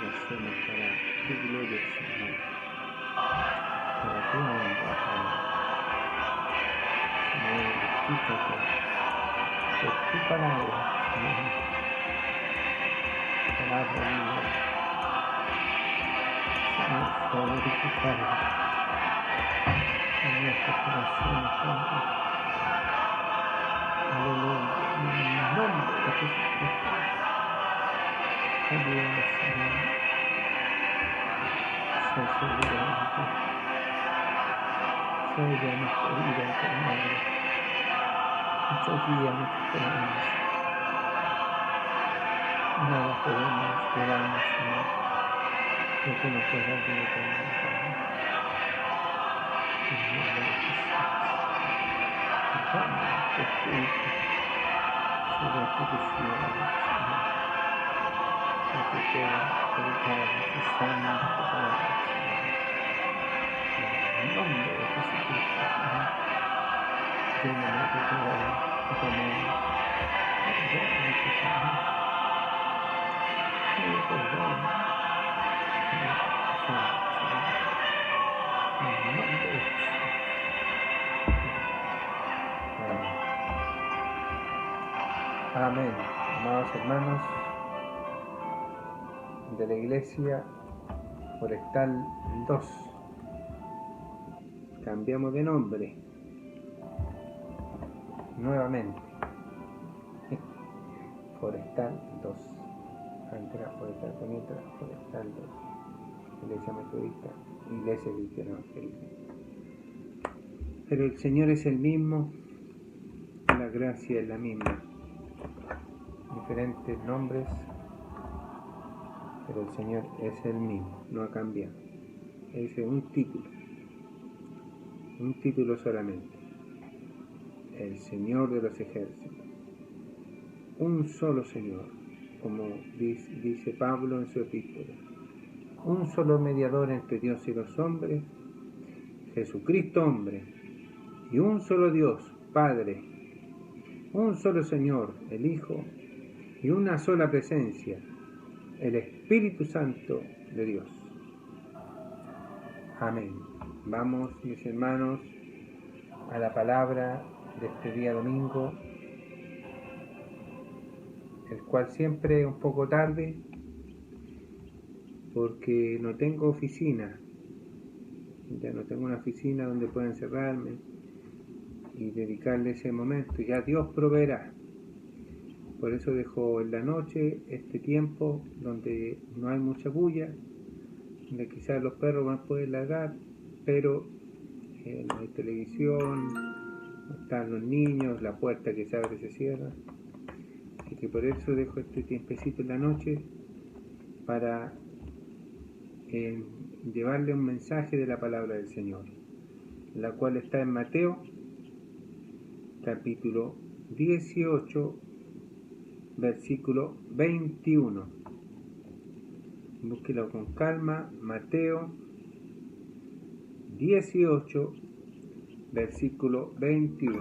lo hacemos para tu gloria, Señor, para tu honra, Padre. Señor, glorifícate por tu palabra, Señor, palabra viva, Señor, glorificada en nuestros corazones, Padre. Aleluya, en el nombre de Jesucristo. Ayúdanos, Señor, ser solidario, ser de nuestra vida, Señor. Mucho guía nuestros caminos. Nada podemos llevarnos, Señor, lo que nos puedas ayudar, Padre. En el nombre de Jesús. Derrama tu espíritu sobre tu ciudad, Señor. Que te pueda predicar su santa palabra, Señor. En el nombre de Jesucristo, Señor. Lléname de tu amor, de tu amor. Perdona tus pecados. Pido perdón, Señor, Señor. En el nombre de Jesús. Amén. Amados hermanos de la Iglesia Forestal 2, cambiamos de nombre nuevamente. Forestal 2, antes era Forestal Poniente, Forestal 2, Iglesia Metodista, Iglesia Cristiana Evangélica. Pero el Señor es el mismo, la gracia es la misma. Diferentes nombres, pero el Señor es el mismo, no ha cambiado. Ese es un título solamente. El Señor de los ejércitos. Un solo Señor, como dice Pablo en su epístola. Un solo mediador entre Dios y los hombres, Jesucristo hombre. Y un solo Dios, Padre. Un solo Señor, el Hijo. Y una sola presencia, el Espíritu Santo de Dios. Amén. Vamos, mis hermanos, a la palabra de este día domingo, el cual siempre es un poco tarde, porque no tengo oficina. Ya no tengo una oficina donde pueda encerrarme y dedicarle ese momento. Ya Dios proveerá. Por eso dejo en la noche este tiempo donde no hay mucha bulla, donde quizás los perros van a poder ladrar, pero no hay televisión, no están los niños, la puerta que se abre y se cierra. Así que por eso dejo este tiempecito en la noche para llevarle un mensaje de la palabra del Señor, la cual está en Mateo, capítulo 18, versículo 21. Búsquelo con calma. Mateo 18, versículo 21.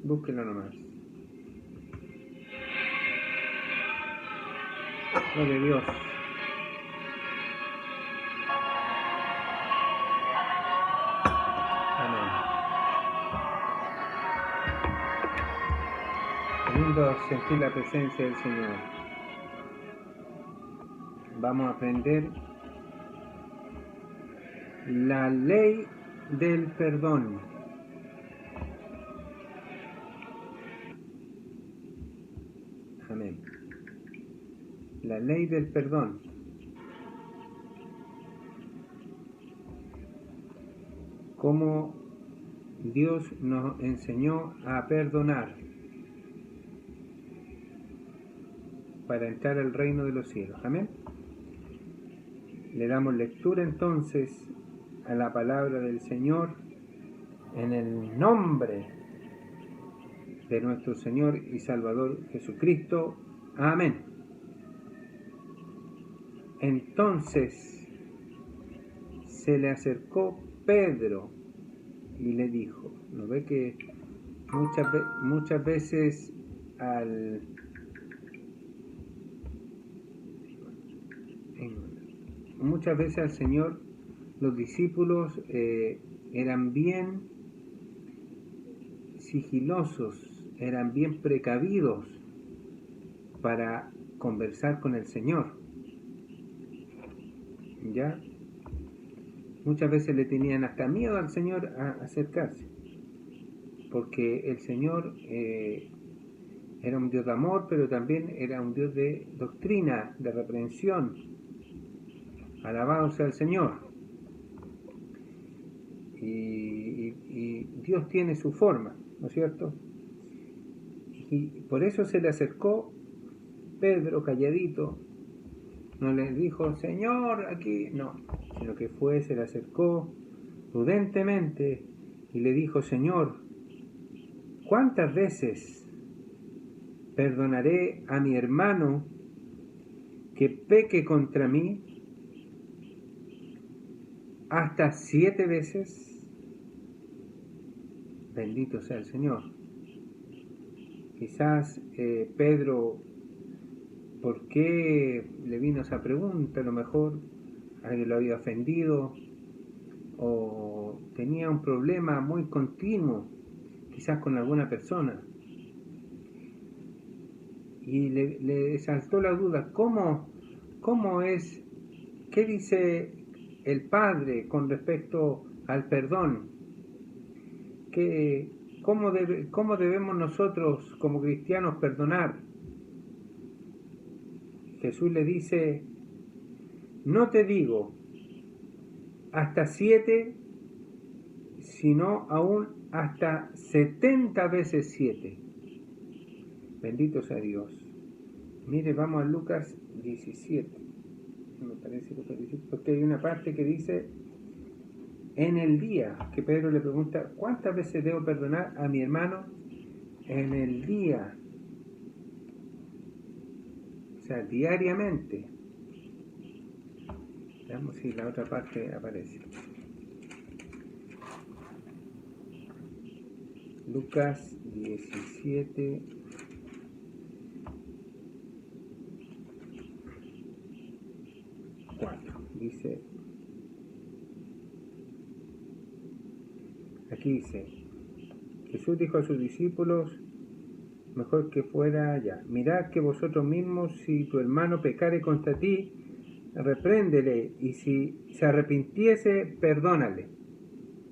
Búsquelo nomás. Gloria a Dios. Lindo sentir la presencia del Señor. Vamos a aprender la ley del perdón. Amén. La ley del perdón. Cómo Dios nos enseñó a perdonar para entrar al reino de los cielos. Amén. Le damos lectura entonces a la palabra del Señor en el nombre de nuestro Señor y Salvador Jesucristo. Amén. Entonces se le acercó Pedro y le dijo, ¿no ve que muchas veces al Señor, los discípulos eran bien sigilosos, eran bien precavidos para conversar con el Señor, ¿ya? Muchas veces le tenían hasta miedo al Señor a acercarse, porque el Señor era un Dios de amor, pero también era un Dios de doctrina, de reprensión. Alabado sea el Señor. Y Dios tiene su forma, ¿no es cierto? Y por eso se le acercó Pedro calladito, no le dijo, Señor, aquí, no, sino que se le acercó prudentemente y le dijo, Señor, ¿cuántas veces perdonaré a mi hermano que peque contra mí? ¿Hasta 7 veces? Bendito sea el Señor. Quizás Pedro, ¿por qué le vino esa pregunta? A lo mejor alguien lo había ofendido o tenía un problema muy continuo, quizás con alguna persona. Y le saltó la duda, ¿cómo es? ¿Qué dice el Padre con respecto al perdón? ¿Cómo debemos nosotros como cristianos perdonar? Jesús le dice, no te digo hasta 7, sino aún hasta 70 veces 7. Bendito sea Dios. Mire, vamos a Lucas 17. Me parece Lucas 17, porque hay una parte que dice, en el día, que Pedro le pregunta, ¿cuántas veces debo perdonar a mi hermano en el día? O sea, diariamente. Veamos si la otra parte aparece. Lucas 17. Dice, aquí dice, Jesús dijo a sus discípulos, mejor que fuera allá, mirad que vosotros mismos, si tu hermano pecare contra ti, repréndele, y si se arrepintiese, perdónale.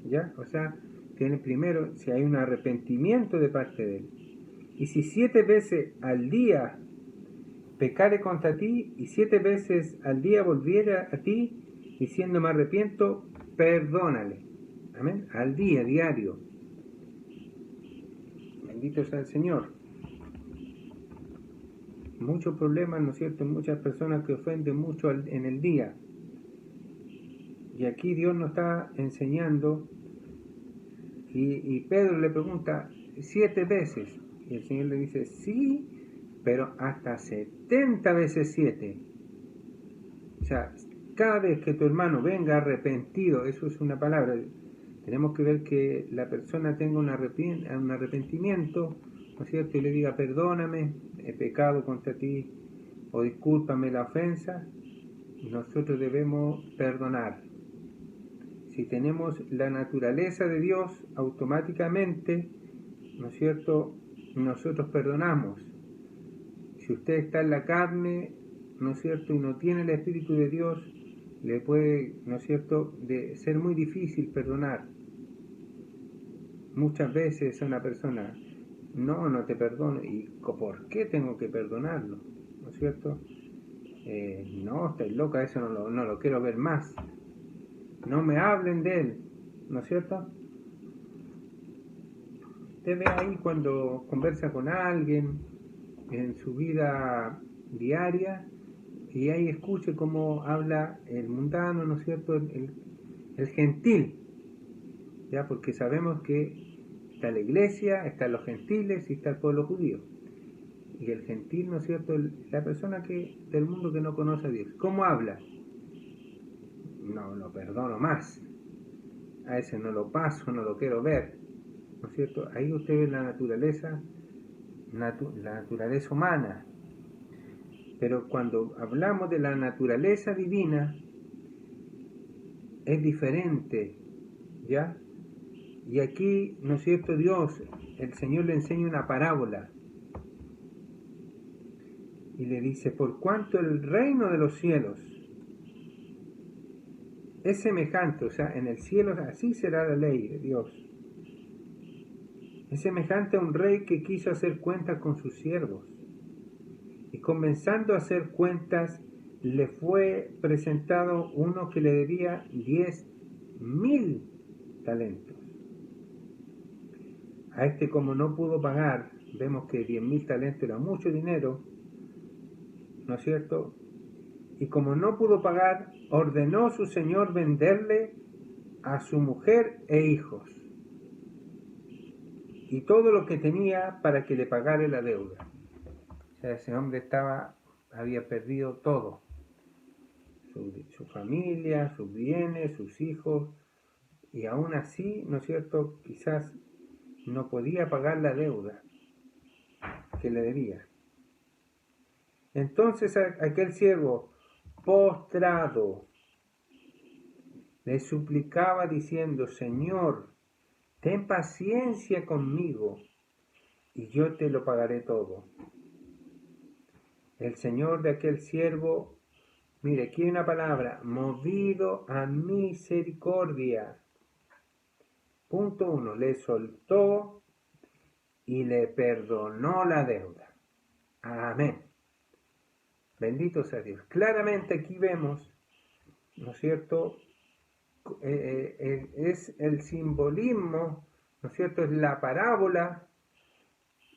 ¿Ya? O sea, tiene primero, si hay un arrepentimiento de parte de él. Y si 7 veces al día pecare contra ti, y 7 veces al día volviera a ti, diciendo me arrepiento, perdónale. Amén. Al día, diario. Bendito sea el Señor. Muchos problemas, ¿no es cierto? Muchas personas que ofenden mucho en el día. Y aquí Dios nos está enseñando, y Pedro le pregunta 7 veces. Y el Señor le dice, sí, pero hasta 70 veces 7. O sea, cada vez que tu hermano venga arrepentido, eso es una palabra, tenemos que ver que la persona tenga un arrepentimiento, ¿no es cierto? Y le diga, perdóname, he pecado contra ti, o discúlpame la ofensa. Nosotros debemos perdonar. Si tenemos la naturaleza de Dios, automáticamente, ¿no es cierto?, nosotros perdonamos. Si usted está en la carne, ¿no es cierto?, y no tiene el Espíritu de Dios, le puede, ¿no es cierto?, de ser muy difícil perdonar. Muchas veces a una persona, no te perdono, y ¿por qué tengo que perdonarlo? ¿No es cierto? No, estáis loca, eso no lo quiero ver más. No me hablen de él, ¿no es cierto? Usted ve ahí cuando conversa con alguien en su vida diaria, y ahí escuche cómo habla el mundano, ¿no es cierto?, el gentil, ya, porque sabemos que está la iglesia, están los gentiles y está el pueblo judío. Y el gentil, ¿no es cierto?, la persona del mundo que no conoce a Dios. ¿Cómo habla? No lo perdono más. A ese no lo paso, no lo quiero ver. ¿no es cierto? Ahí usted ve la naturaleza, la naturaleza humana. Pero cuando hablamos de la naturaleza divina, es diferente, ¿ya? Y aquí, ¿no es cierto? Dios, el Señor le enseña una parábola y le dice, por cuanto el reino de los cielos es semejante, o sea, en el cielo así será la ley de Dios, es semejante a un rey que quiso hacer cuentas con sus siervos y comenzando a hacer cuentas le fue presentado uno que le debía 10.000 talentos. A este, como no pudo pagar, vemos que 10.000 talentos era mucho dinero, ¿no es cierto? Y como no pudo pagar, ordenó su señor venderle a su mujer e hijos y todo lo que tenía para que le pagara la deuda. O sea, ese hombre había perdido todo, su familia, sus bienes, sus hijos, y aún así, ¿no es cierto?, quizás no podía pagar la deuda que le debía. Entonces aquel siervo, postrado, le suplicaba diciendo, Señor, ten paciencia conmigo y yo te lo pagaré todo. El Señor de aquel siervo, mire, aquí hay una palabra, movido a misericordia. Punto 1, le soltó y le perdonó la deuda. Amén. Bendito sea Dios. Claramente aquí vemos, ¿no es cierto?, es el simbolismo, ¿no es cierto?, es la parábola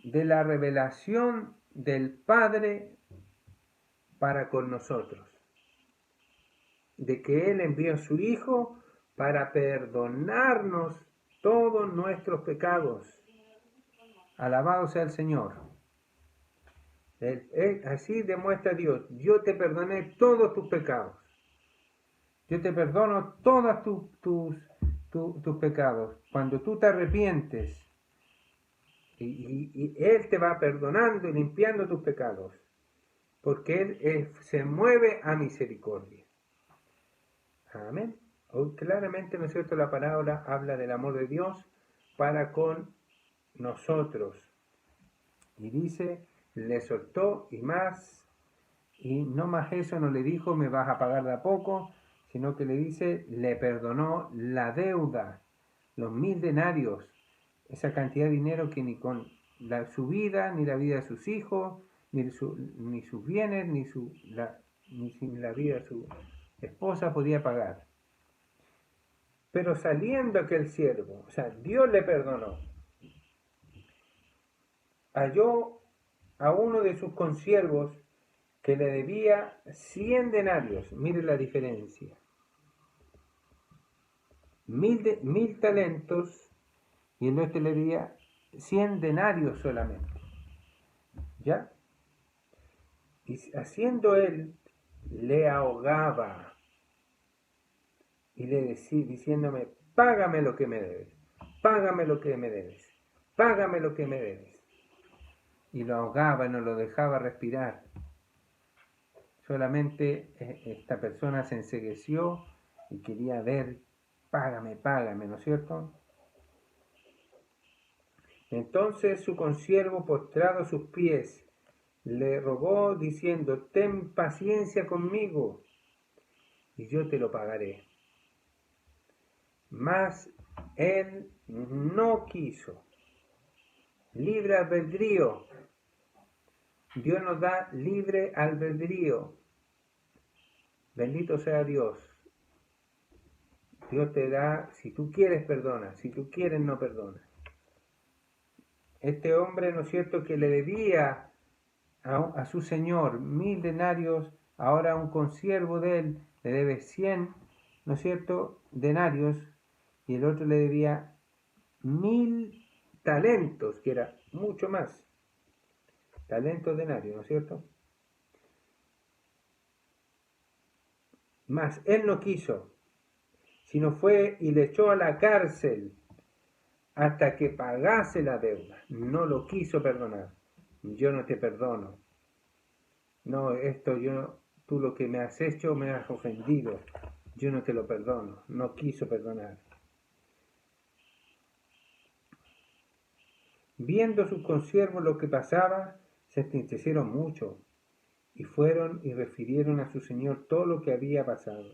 de la revelación del Padre para con nosotros, de que Él envió a su Hijo para perdonarnos todos nuestros pecados. Alabado sea el Señor. Así demuestra Dios, yo te perdoné todos tus pecados. Yo te perdono todos tus pecados. Cuando tú te arrepientes, y Él te va perdonando y limpiando tus pecados, porque Él se mueve a misericordia. Amén. Hoy claramente, ¿no es cierto?, la palabra habla del amor de Dios para con nosotros. Y dice, le soltó y no más eso, no le dijo, me vas a pagar de a poco, sino que le dice, le perdonó la deuda, los 1.000 denarios, esa cantidad de dinero que ni con su vida, ni la vida de sus hijos, ni sus bienes, ni la vida de su esposa podía pagar. Pero saliendo aquel siervo, o sea, Dios le perdonó, halló a uno de sus consiervos que le debía 100 denarios, mire la diferencia, 1.000 talentos, y el otro le debía 100 denarios solamente, ¿ya? Y haciendo él, le ahogaba, y le decía, diciéndome, págame lo que me debes, págame lo que me debes, págame lo que me debes. Y lo ahogaba y no lo dejaba respirar. Solamente esta persona se encegueció y quería ver, págame, págame, ¿no es cierto? Entonces su consiervo, postrado a sus pies, le rogó diciendo, ten paciencia conmigo y yo te lo pagaré. Mas él no quiso. Libre albedrío. Dios nos da libre albedrío. Bendito sea Dios. Dios te da, si tú quieres, perdona, si tú quieres, no perdona. Este hombre, ¿no es cierto?, que le debía a su señor 1.000 denarios, ahora un consiervo de él le debe 100, ¿no es cierto?, denarios, y el otro le debía 1.000 talentos, que era mucho más, talentos denarios, ¿no es cierto? Mas él no quiso, sino fue y le echó a la cárcel hasta que pagase la deuda. No lo quiso perdonar. Yo no te perdono. No, tú lo que me has hecho me has ofendido. Yo no te lo perdono. No quiso perdonar. Viendo sus consiervos lo que pasaba, se entristecieron mucho y fueron y refirieron a su señor todo lo que había pasado.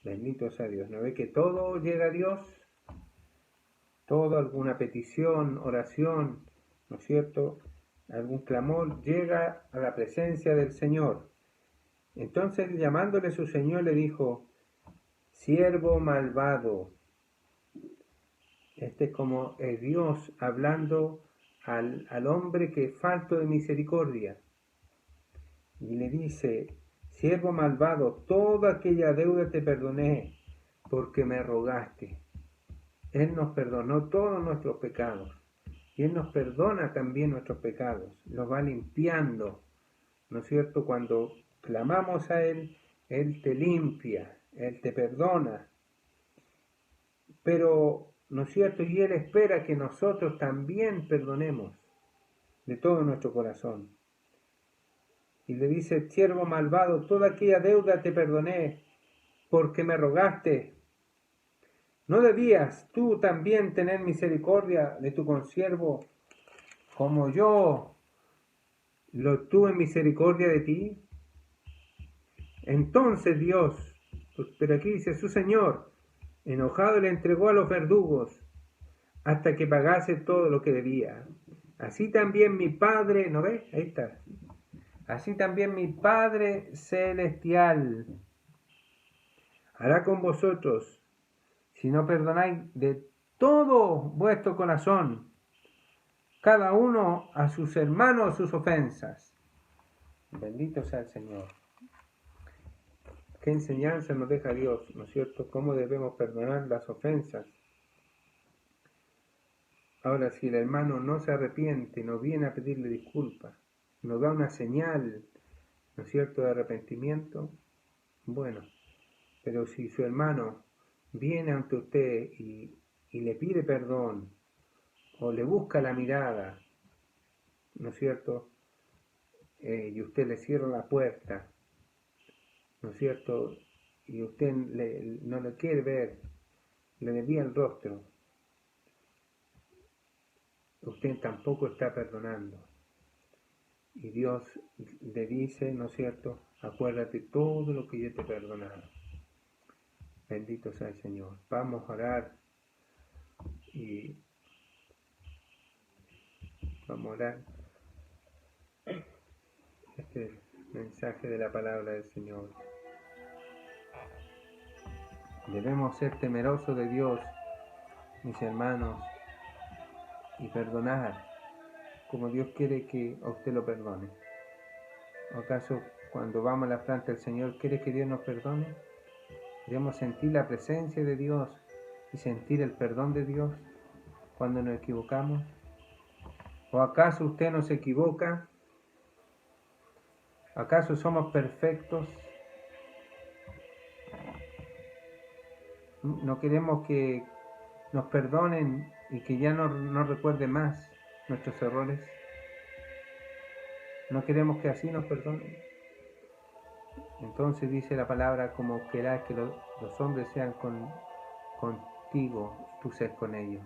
Bendito sea Dios. ¿No ve que todo llega a Dios? Todo, alguna petición, oración, ¿no es cierto? Algún clamor llega a la presencia del Señor. Entonces, llamándole su Señor, le dijo: siervo malvado. Este es como Dios hablando al hombre que es falto de misericordia. Y le dice: siervo malvado, toda aquella deuda te perdoné porque me rogaste. Él nos perdonó todos nuestros pecados. Y Él nos perdona también nuestros pecados. Los va limpiando. ¿No es cierto? Cuando clamamos a Él, Él te limpia, Él te perdona. Pero, ¿no es cierto? Y Él espera que nosotros también perdonemos de todo nuestro corazón. Y le dice: siervo malvado, toda aquella deuda te perdoné porque me rogaste. ¿No debías tú también tener misericordia de tu consiervo como yo lo tuve misericordia de ti? Entonces Dios, pero aquí dice su Señor, enojado le entregó a los verdugos hasta que pagase todo lo que debía. Así también mi Padre, ¿no ves? Ahí está. Así también mi Padre celestial hará con vosotros, si no perdonáis de todo vuestro corazón, cada uno a sus hermanos sus ofensas. Bendito sea el Señor. Qué enseñanza nos deja Dios, ¿no es cierto? Cómo debemos perdonar las ofensas. Ahora, si el hermano no se arrepiente, no viene a pedirle disculpas, nos da una señal, ¿no es cierto?, de arrepentimiento, bueno, pero si su hermano viene ante usted y le pide perdón, o le busca la mirada, ¿no es cierto?, y usted le cierra la puerta, ¿no es cierto?, y usted no le quiere ver, le desvía el rostro, usted tampoco está perdonando. Y Dios le dice, ¿no es cierto?, acuérdate todo lo que yo te he perdonado. Bendito sea el Señor. Vamos a orar y vamos a orar este mensaje de la palabra del Señor. Debemos ser temerosos de Dios, mis hermanos, y perdonar como Dios quiere que a usted lo perdone. ¿O acaso cuando vamos a la planta del Señor quiere que Dios nos perdone? Debemos sentir la presencia de Dios y sentir el perdón de Dios cuando nos equivocamos. ¿O acaso usted no se equivoca? ¿Acaso somos perfectos? No queremos que nos perdonen y que ya no recuerden más nuestros errores. No queremos que así nos perdonen. Entonces dice la palabra: como querás que los hombres sean contigo, tú seas con ellos.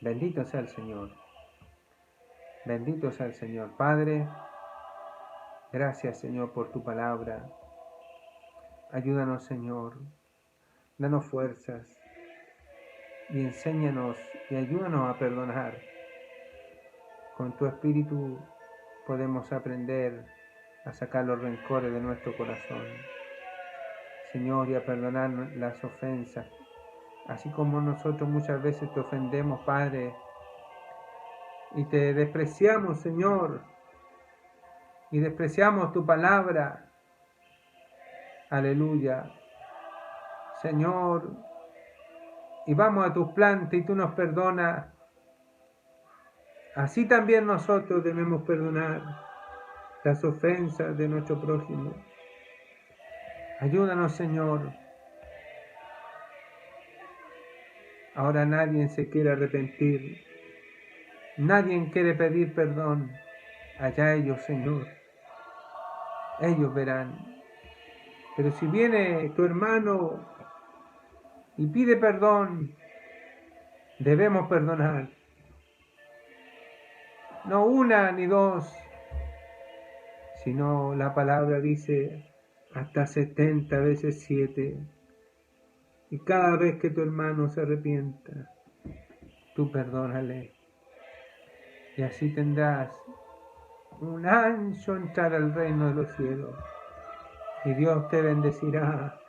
Bendito sea el Señor. Bendito sea el Señor. Padre, gracias, Señor, por tu palabra. Ayúdanos, Señor. Danos fuerzas y enséñanos y ayúdanos a perdonar. Con tu Espíritu podemos aprender a sacar los rencores de nuestro corazón, Señor, y a perdonar las ofensas, así como nosotros muchas veces te ofendemos, Padre, y te despreciamos, Señor, y despreciamos tu palabra. Aleluya, Señor, y vamos a tus plantas y tú nos perdonas. Así también nosotros debemos perdonar las ofensas de nuestro prójimo. Ayúdanos, Señor. Ahora nadie se quiere arrepentir. Nadie quiere pedir perdón. Allá ellos, Señor. Ellos verán. Pero si viene tu hermano y pide perdón, debemos perdonar. No una ni dos, sino la palabra dice hasta 70 veces 7. Y cada vez que tu hermano se arrepienta, tú perdónale. Y así tendrás un ancho entrar al reino de los cielos. Y Dios te bendecirá.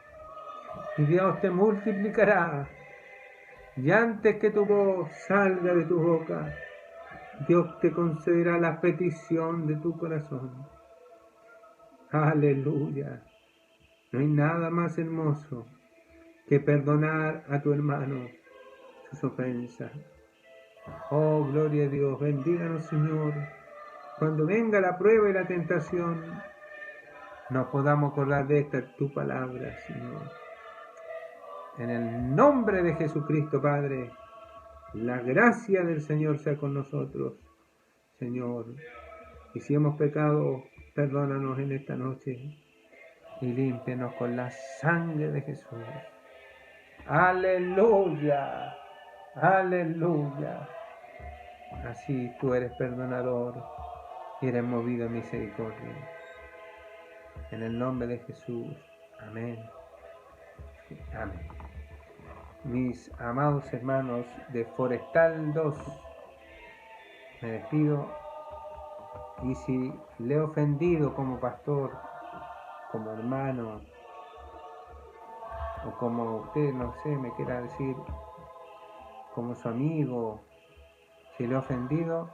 Y Dios te multiplicará. Y antes que tu voz salga de tu boca, Dios te concederá la petición de tu corazón. Aleluya. No hay nada más hermoso que perdonar a tu hermano sus ofensas. Oh, gloria a Dios. Bendíganos, Señor. Cuando venga la prueba y la tentación, nos podamos acordar de esta tu palabra, Señor. En el nombre de Jesucristo, Padre, la gracia del Señor sea con nosotros, Señor. Y si hemos pecado, perdónanos en esta noche y límpianos con la sangre de Jesús. Aleluya, aleluya. Así tú eres perdonador y eres movido a misericordia. En el nombre de Jesús. Amén. Amén. Mis amados hermanos de Forestal 2, me despido. Y si le he ofendido como pastor, como hermano, o como usted, no sé, me quiera decir, como su amigo, si le he ofendido,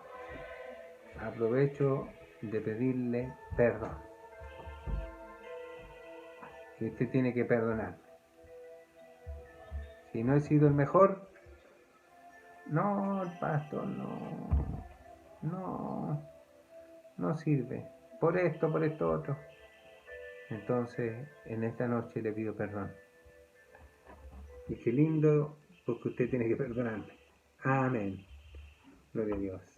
aprovecho de pedirle perdón. Y usted tiene que perdonar. Si no he sido el mejor, no, el pastor no sirve. Por esto otro. Entonces, en esta noche le pido perdón. Y qué lindo, porque usted tiene que perdonarme. Amén. Gloria a Dios.